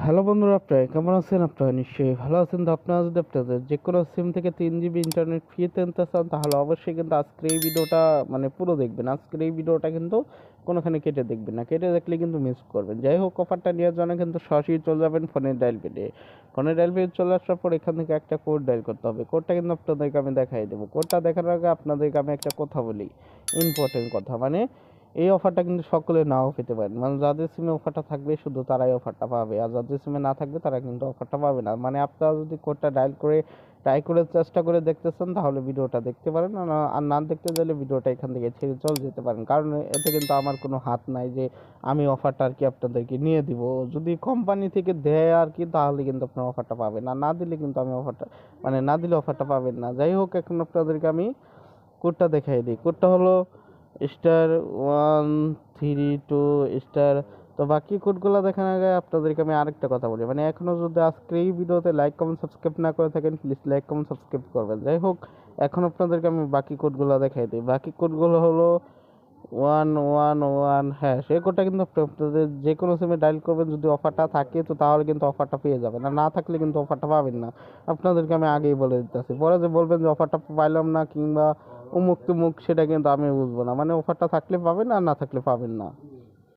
Hello বন্ধুরা, আপনারা কেমন আছেন? আপনারা নিশ্চয়ই ভালো আছেন। তো আপনারা যদি আপনাদের যে কোনো সিম থেকে 3 GB ইন্টারনেট ফ্রিতে আনতে চান, তাহলে অবশ্যই কিন্তু আজকের এই ভিডিওটা পুরো দেখবেন। আজকের এই ভিডিওটা কিন্তু কোনোখানে কেটে দেখবেন না, কেটে দেখলে কিন্তু মিস করবেন। যাই হোক, অফারটা নেওয়ার জন্য কিন্তু সরাসরি চলে যাবেন ফোনের ডায়াল পেডে। ফোনের ডায়াল পেডে চলে আসার পর এখান থেকে একটা কোড ডায়াল করতে হবে। কোডটা কিন্তু আপনাদেরকে আমি দেখাই দেবো। কোডটা দেখার আগে আপনাদেরকে আমি একটা কথা বলি, ইম্পর্টেন্ট কথা। এই অফারটা কিন্তু সকলে নাও পেতে পারেন। যাদের সিমে অফারটা থাকবে শুধু তারাই অফারটা পাবে, আর যাদের সিমে না থাকবে তারা কিন্তু অফারটা পাবে না। আপনারা যদি কোডটা ডায়াল করে ট্রাই করে চেষ্টা করে দেখতেছেন, তাহলে ভিডিওটা দেখতে পারেন। আর না দেখতে চাইলে ভিডিওটা এখান থেকে ছেড়ে চলে যেতে পারেন, কারণ এতে কিন্তু আমার কোনো হাত নাই যে আমি অফারটা আর কি আপনাদেরকে নিয়ে দিব। যদি কোম্পানি থেকে দেয় আর কি, তাহলে কিন্তু আপনার অফারটা পাবেন, আর না দিলে কিন্তু আমি অফারটা না দিলে অফারটা পাবেন না। যাই হোক, এখন আপনাদেরকে আমি কোডটা দেখাই দিই। কোডটা হলো *132*। তো বাকি কোডগুলো দেখার আগে আপনাদেরকে আমি আরেকটা কথা বলি, এখনো যদি আজকে এই ভিডিওতে লাইক কমেন্ট সাবস্ক্রাইব না করে থাকেন, প্লিজ লাইক কমেন্ট সাবস্ক্রাইব করবেন। যাই হোক, এখন আপনাদেরকে আমি বাকি কোডগুলো দেখাই দিই। বাকি কোডগুলো হলো 111। হ্যাঁ, সেই কোডটা কিন্তু আপনাদের যে কোনো সিমে ডায়াল করবেন, যদি অফারটা থাকে তো তাহলে কিন্তু অফারটা পেয়ে যাবেন, আর না থাকলে কিন্তু অফারটা পাবেন না। আপনাদেরকে আমি আগেই বলে দিতেছি, পরে যে বলবেন যে অফারটা পাইলাম না কিংবা উমুক তুমুক, সেটা কিন্তু আমি বুঝবো না। অফারটা থাকলে পাবেন, আর না থাকলে পাবেন না।